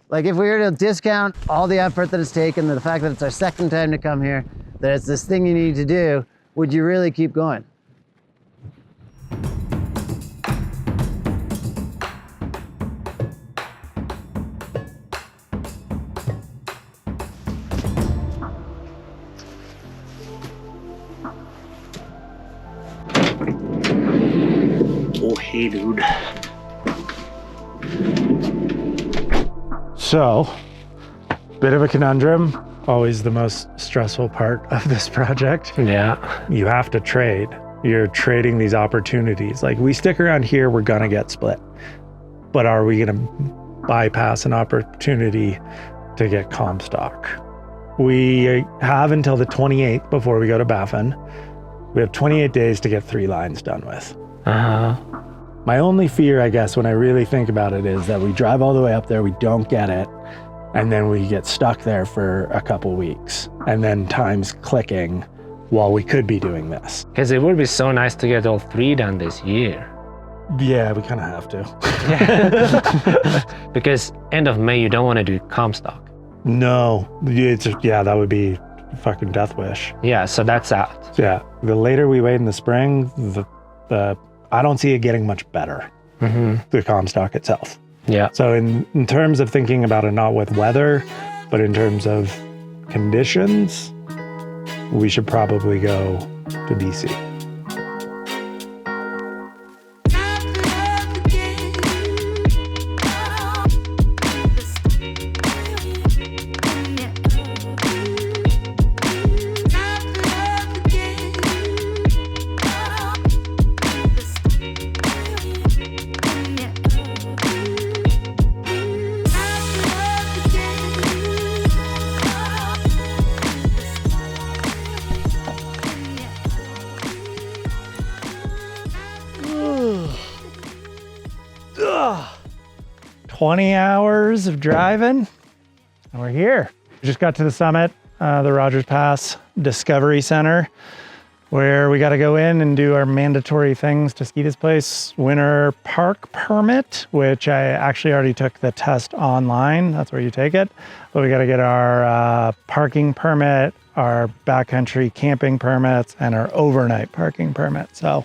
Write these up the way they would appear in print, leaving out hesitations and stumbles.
Like if we were to discount all the effort that it's taken, the fact that it's our second time to come here, that it's this thing you need to do, would you really keep going? Oh, hey, dude. So, bit of a conundrum. Always the most stressful part of this project. Yeah. You have to trade. You're trading these opportunities. Like, we stick around here, we're gonna get split. But are we gonna bypass an opportunity to get Comstock? We have until the 28th before we go to Baffin. We have 28 days to get 3 lines done with. My only fear, I guess, when I really think about it is that we drive all the way up there, we don't get it, and then we get stuck there for a couple weeks, and then time's clicking while we could be doing this. Because it would be so nice to get all 3 done this year. Yeah, we kind of have to. Yeah. Because end of May, you don't want to do Comstock. No, that would be a fucking death wish. Yeah, so that's out. Yeah, the later we wait in the spring, the I don't see it getting much better, the Comstock itself. Yeah. So in terms of thinking about it, not with weather, but in terms of conditions, we should probably go to BC. Ugh. 20 hours of driving, and we're here. We just got to the summit, the Rogers Pass Discovery Center, where we got to go in and do our mandatory things to ski this place. Winter park permit, which I actually already took the test online. That's where you take it. But we got to get our parking permit, our backcountry camping permits, and our overnight parking permit. So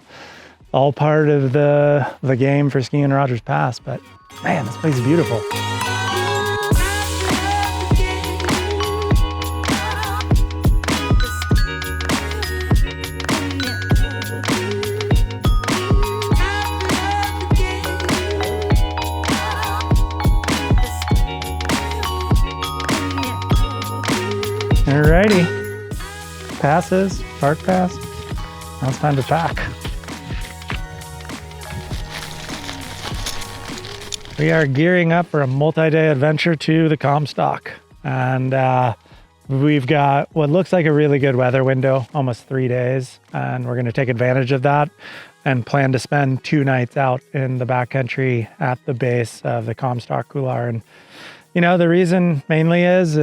all part of the game for skiing Rogers Pass. But man, this place is beautiful. Alrighty, passes, park pass. Now it's time to pack. We are gearing up for a multi-day adventure to the Comstock. And we've got what looks like a really good weather window, almost 3 days. And we're gonna take advantage of that and plan to spend 2 nights out in the backcountry at the base of the Comstock Couloir. And you know, the reason mainly is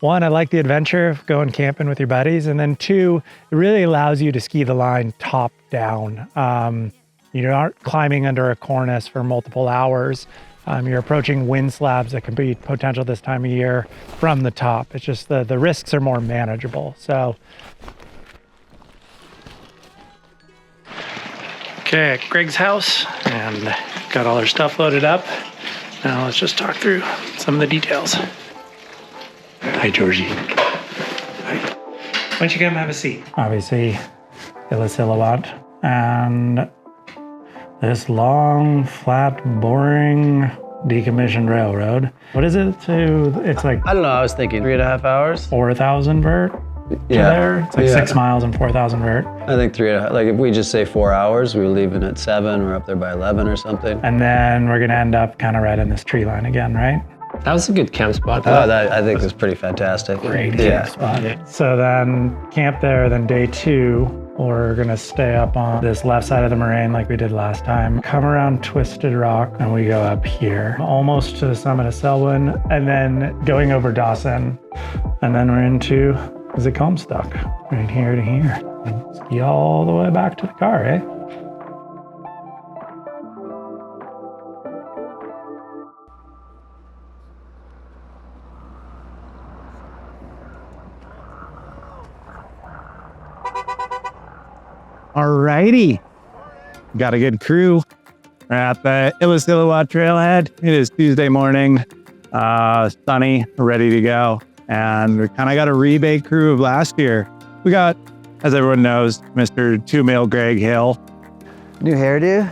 one, I like the adventure of going camping with your buddies. And then 2, it really allows you to ski the line top down. You aren't climbing under a cornice for multiple hours. You're approaching wind slabs that can be potential this time of year from the top. It's just the risks are more manageable. So. Okay, at Greg's house, and got all our stuff loaded up. Now let's just talk through some of the details. Hi, Georgie. Hi. Why don't you come have a seat? Obviously, Illa Silhouette, and this long, flat, boring, decommissioned railroad. What is it it's like... I don't know, I was thinking 3.5 hours. 4,000 vert? There. It's like 6 miles and 4,000 vert. I think 3.5, like if we just say 4 hours, we were leaving at 7, we're up there by 11 or something. And then we're gonna end up kind of right in this tree line again, right? That was a good camp spot. Oh, that I think was pretty fantastic. Great camp spot. Yeah. So then camp there, then day 2, we're gonna stay up on this left side of the moraine like we did last time. Come around Twisted Rock and we go up here, almost to the summit of Selwyn, and then going over Dawson. And then we're into the Comstock, right here to here. And ski all the way back to the car, eh? Alrighty. Got a good crew. We're at the Illecillewa trailhead. It is Tuesday morning, sunny, ready to go. And we kind of got a rebate crew of last year. We got, as everyone knows, Mr. Two-Male Greg Hill, New hairdo?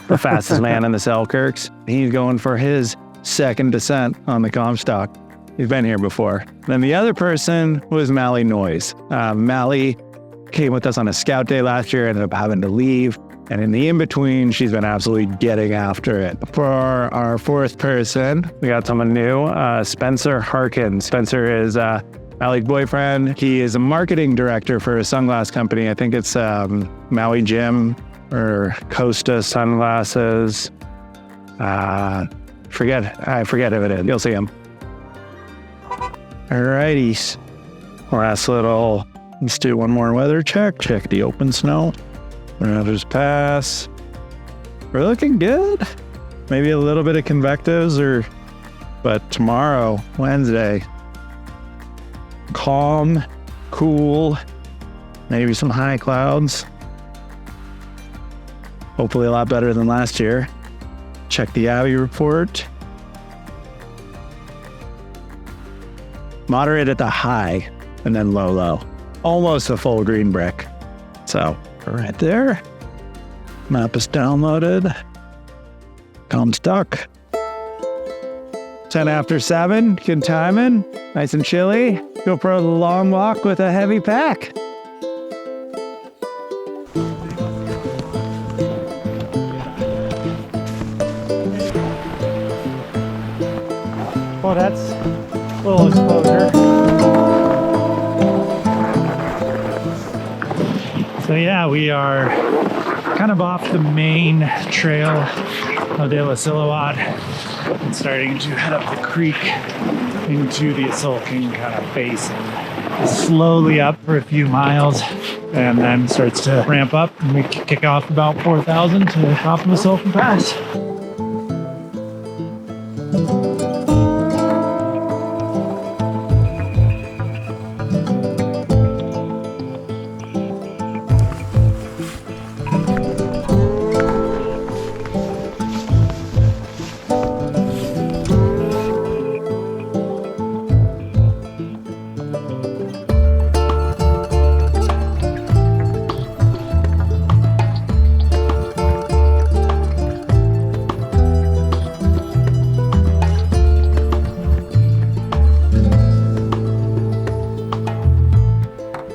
the fastest man in the Selkirks. He's going for his second descent on the Comstock. He's been here before. Then the other person was Mally Noyes. Mally came with us on a scout day last year, ended up having to leave. And in the in-between, she's been absolutely getting after it. For our fourth person, we got someone new, Spencer Harkins. Spencer is Mally's boyfriend. He is a marketing director for a sunglass company. I think it's Maui Jim or Costa Sunglasses. I forget who it is. You'll see him. Alrighty. Last little, let's do one more weather check. Check the open snow. Weather's pass. We're looking good. Maybe a little bit of convectives but tomorrow, Wednesday, calm, cool, maybe some high clouds. Hopefully a lot better than last year. Check the Abbey report. Moderate at the high and then low. Almost a full green brick. So right there. Map is downloaded. Comstock. 10 after 7. Good timing. Nice and chilly. Go for a long walk with a heavy pack. Oh, that's a little exposure. So yeah, we are kind of off the main trail of the Illecillewa and starting to head up the creek into the Isolking kind of basin. Slowly up for a few miles and then starts to ramp up and we kick off about 4,000 to the top of the Isolking Pass.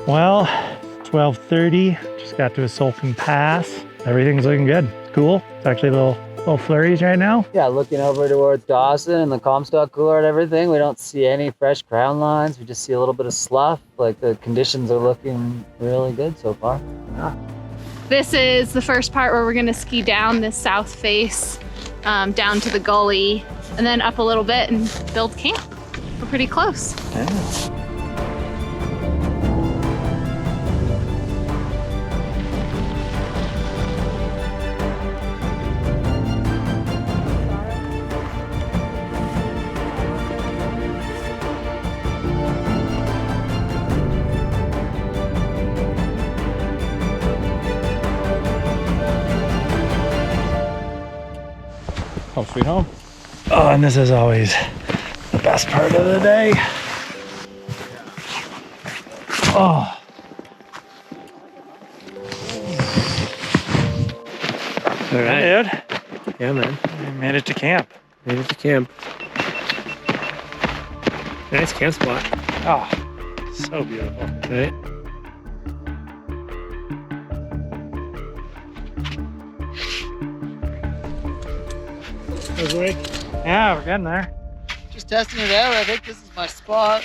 Well, 12:30, just got to Isolking Pass. Everything's looking good. Cool. It's actually a little flurries right now. Yeah, looking over towards Dawson and the Comstock Couloir and everything, we don't see any fresh crown lines. We just see a little bit of slough. Like the conditions are looking really good so far. Yeah. This is the first part where we're gonna ski down this south face, down to the gully, and then up a little bit and build camp. We're pretty close. Yeah. Home sweet home. Oh, and this is always the best part of the day. Oh. All right. Hey, dude. Yeah, man. We made it to camp. Made it to camp. Nice camp spot. Oh, so beautiful. Right? Yeah, we're getting there. Just testing it out. I think this is my spot.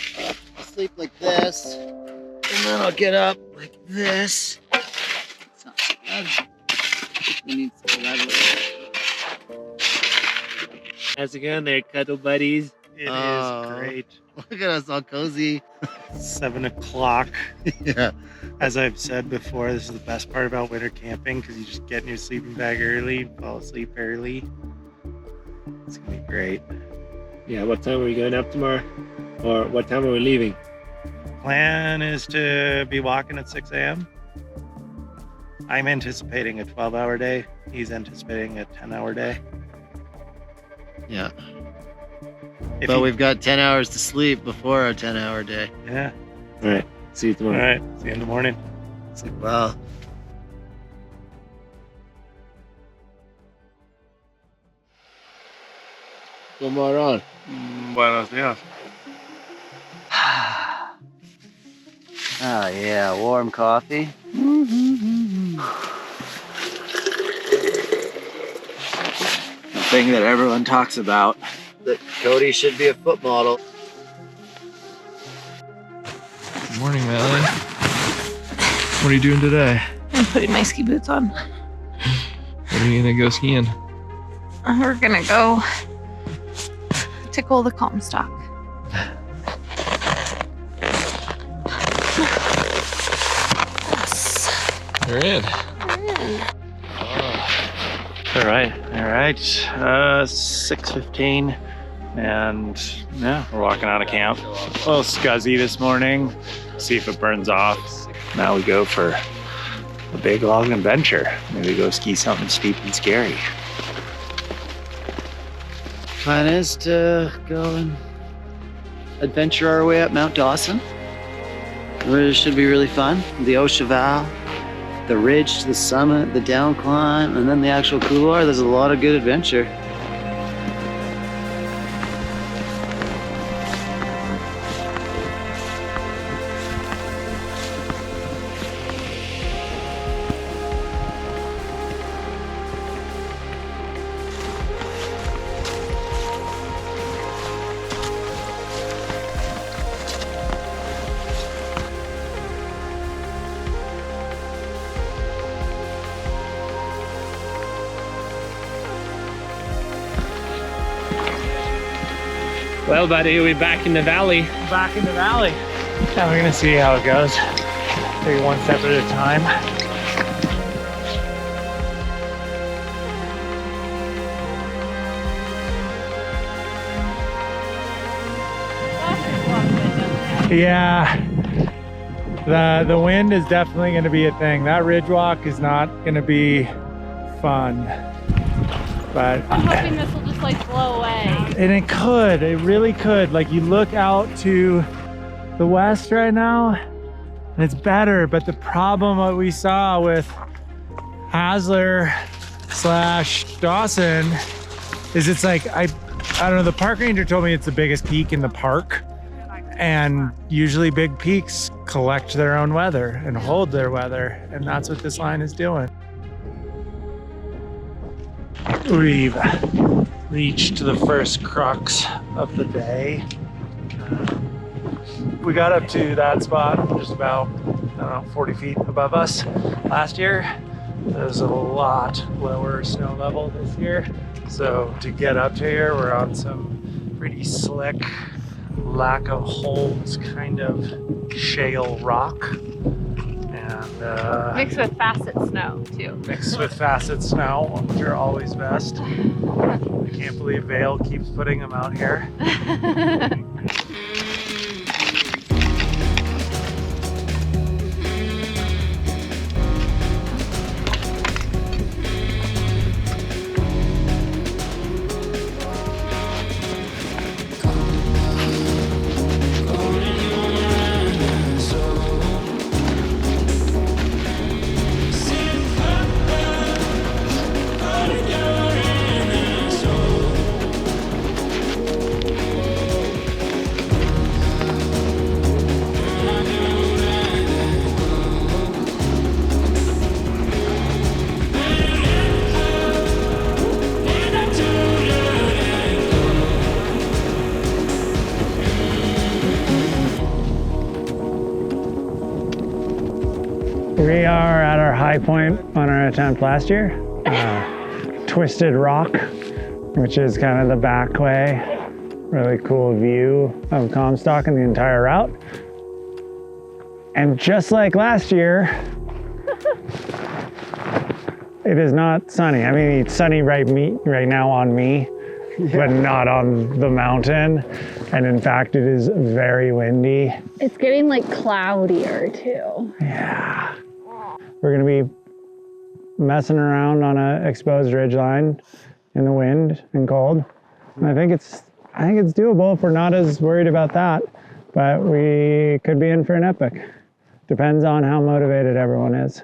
I'll sleep like this, and then I'll get up like this. It's not so bad. We need some level. How's it going there, cuddle buddies? It is great. Look at us all cozy. 7 o'clock. Yeah. As I've said before, this is the best part about winter camping because you just get in your sleeping bag early, fall asleep early. It's gonna be great. Yeah, what time are we going up tomorrow? Or what time are we leaving? Plan is to be walking at 6 a.m. I'm anticipating a 12-hour day. He's anticipating a 10-hour day. Yeah. If But he- we've got 10 hours to sleep before our 10-hour day. Yeah. All right. See you All tomorrow. right. See you in the morning. It's like, wow. Camarón. Buenos días. Oh yeah, warm coffee. The thing that everyone talks about, that Cody should be a foot model. Good morning, Melanie. What are you doing today? I'm putting my ski boots on. When are you gonna go skiing? We're gonna go tickle the Comstock. You're in. All right. 6:15, and yeah, we're walking out of camp. A little scuzzy this morning. See if it burns off. Now we go for a big long adventure. Maybe go ski something steep and scary. Plan is to go and adventure our way up Mount Dawson. It should be really fun. The Au Cheval, the ridge to the summit, the down climb, and then the actual couloir. There's a lot of good adventure. Well, buddy, we're back in the valley. Back in the valley. Now we're gonna see how it goes. Take it one step at a time. Yeah, the wind is definitely going to be a thing. That ridge walk is not going to be fun, but I'm hoping this will just like blow away. and it really could. Like, you look out to the west right now and it's better, but the problem that we saw with Hasler / Dawson is it's like, I don't know, the park ranger told me it's the biggest peak in the park. And usually big peaks collect their own weather and hold their weather. And that's what this line is doing. We've reached the first crux of the day. We got up to that spot just about, I don't know, 40 feet above us last year. There's a lot lower snow level this year. So to get up to here, we're on some pretty slick, lack of holds kind of shale rock, and Mixed with facet snow too. mixed with facet snow, which are always best. I can't believe Vale keeps putting them out here. We are at our high point on our attempt last year. Twisted Rock, which is kind of the back way. Really cool view of Comstock and the entire route. And just like last year, it is not sunny. I mean, it's sunny right now on me, but not on the mountain. And in fact, it is very windy. It's getting like cloudier too. Yeah. We're gonna be messing around on a exposed ridgeline in the wind and cold. And I think it's doable if we're not as worried about that, but we could be in for an epic. Depends on how motivated everyone is.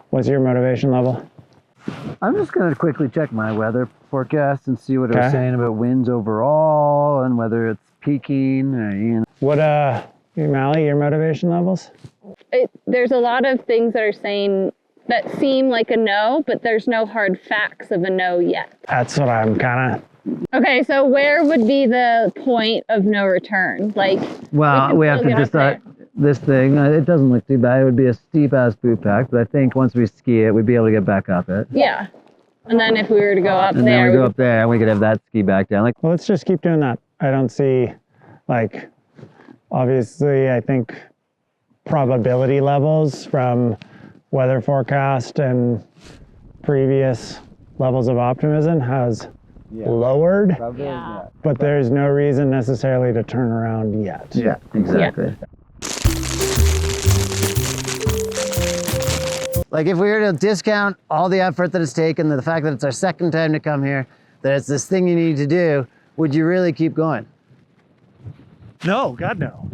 What's your motivation level? I'm just going to quickly check my weather forecast and see what it was saying about winds overall and whether it's peaking or, you know. What, Mally, your motivation levels? There's a lot of things that are saying that seem like a no, but there's no hard facts of a no yet. That's what I'm kind of... Okay, so where would be the point of no return? Like, Well, we have to decide this thing. It doesn't look too bad. It would be a steep ass boot pack, but I think once we ski it, we'd be able to get back up it. Yeah. And then if we were to go up And there, then we go up there and we could have that ski back down. Like, Well, let's just keep doing that. I don't see, like, obviously, I think probability levels from weather forecast and previous levels of optimism has lowered, yeah. but there's no reason necessarily to turn around yet. yeah, exactly. Like if we were to discount all the effort that it's taken, the fact that it's our second time to come here, that it's this thing you need to do, would you really keep going? No, God, no.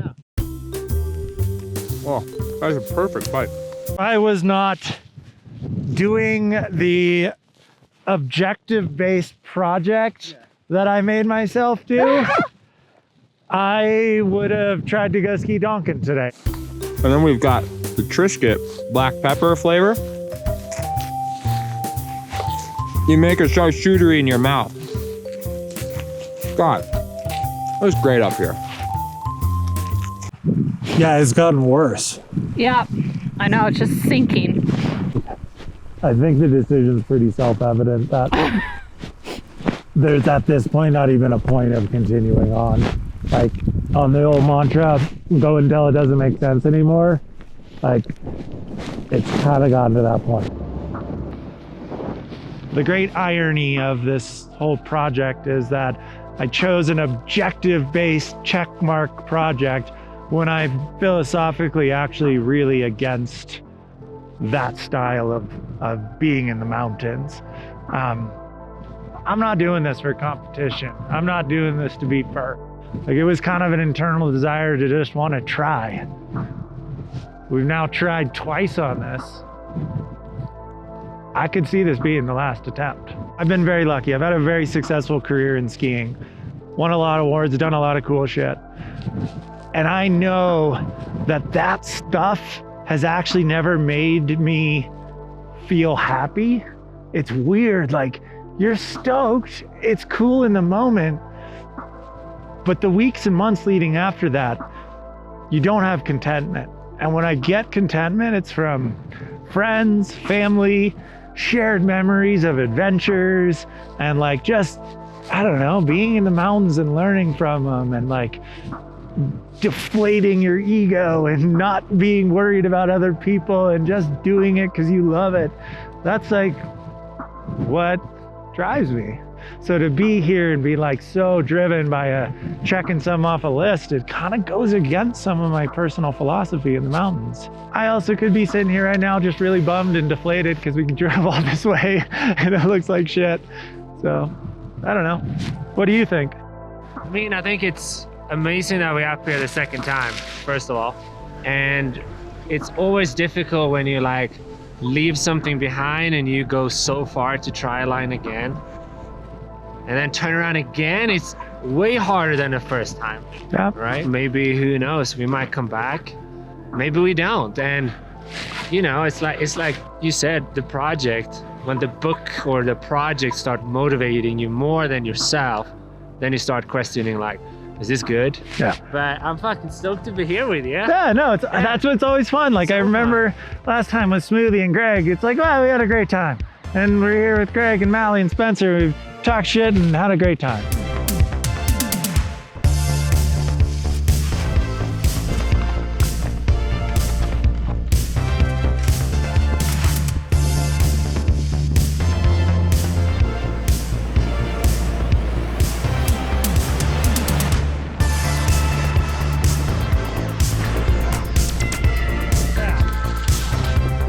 Oh, that's a perfect bite. I was not doing the objective-based project that I made myself do, I would have tried to go ski Donkin today. And then we've got the Triscuit black pepper flavor. You make a charcuterie in your mouth. God, it was great up here. Yeah, it's gotten worse. Yeah, I know, it's just sinking. I think the decision's pretty self-evident that there's at this point not even a point of continuing on. Like on the old mantra, go until it doesn't make sense anymore. Like it's kind of gotten to that point. The great irony of this whole project is that I chose an objective-based checkmark project when I'm philosophically actually really against that style of being in the mountains. I'm not doing this for competition. I'm not doing this to beat first. Like it was kind of an internal desire to just want to try. We've now tried twice on this. I could see this being the last attempt. I've been very lucky. I've had a very successful career in skiing. Won a lot of awards, done a lot of cool shit. And I know that that stuff has actually never made me feel happy. It's weird, like you're stoked, it's cool in the moment, but the weeks and months leading after that, you don't have contentment. And when I get contentment, it's from friends, family, shared memories of adventures, and like just, I don't know, being in the mountains and learning from them and like deflating your ego and not being worried about other people and just doing it because you love it. That's like what drives me. So to be here and be like so driven by checking some off a list, it kind of goes against some of my personal philosophy in the mountains. I also could be sitting here right now just really bummed and deflated because we can drive all this way and it looks like shit. So I don't know. What do you think? I mean, I think it's amazing that we're up here the second time, first of all. And it's always difficult when you like leave something behind and you go so far to try a line again. And then turn around again, it's way harder than the first time. Yeah. Right? Maybe, who knows, we might come back. Maybe we don't. And you know, it's like you said, the project, when the book or the project start motivating you more than yourself, then you start questioning like, is this good? Yeah. But I'm fucking stoked to be here with you. Yeah, no, that's what's always fun. Like, so I remember last time with Smoothie and Greg, it's like, wow, we had a great time. And we're here with Greg and Mally and Spencer. We've talked shit and had a great time.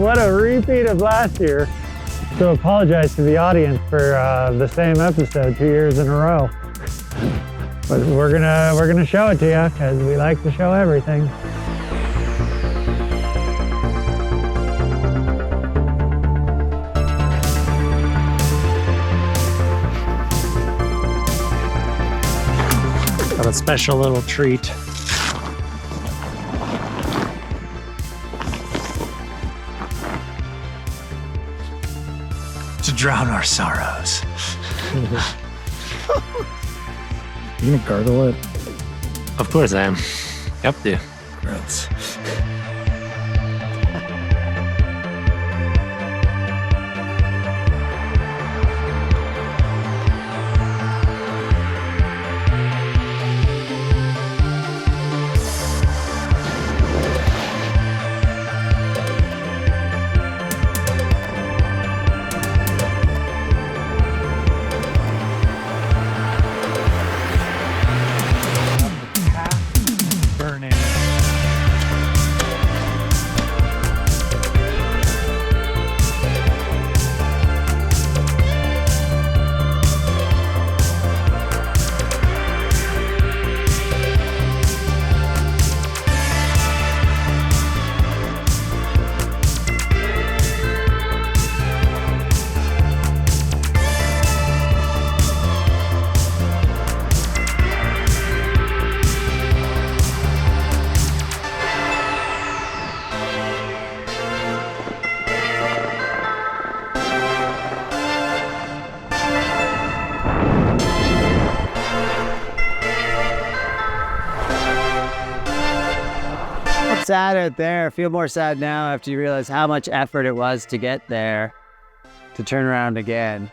What a repeat of last year. So apologize to the audience for the same episode 2 years in a row. But we're gonna show it to you because we like to show everything. Got a special little treat. To drown our sorrows. You gonna gargle it? Of course I am. Have to. Gross. Burning. Sad out there. I feel more sad now after you realize how much effort it was to get there, to turn around again.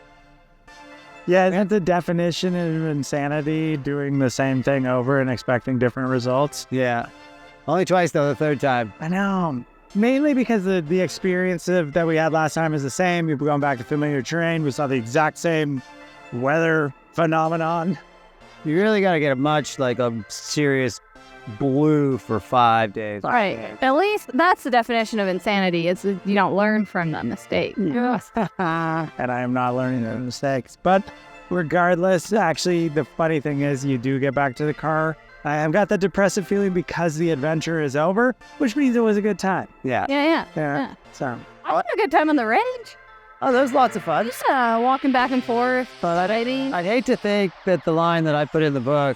Yeah, that's the definition of insanity, doing the same thing over and expecting different results. Yeah. Only twice though, the third time. I know. Mainly because the experience that we had last time is the same. We're going back to familiar terrain. We saw the exact same weather phenomenon. You really got to get a serious blue for 5 days. All right. At least that's the definition of insanity. It's you don't learn from the mistake. Yes. And I am not learning the mistakes. But regardless, actually, the funny thing is you do get back to the car. I have got that depressive feeling because the adventure is over, which means it was a good time. Yeah. Yeah. So, I had a good time on the range. Oh, that was lots of fun. Just walking back and forth, riding. I'd hate to think that the line that I put in the book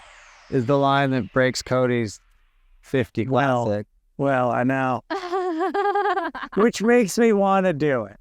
is the line that breaks Cody's 50 classic. well, I know. Which makes me want to do it.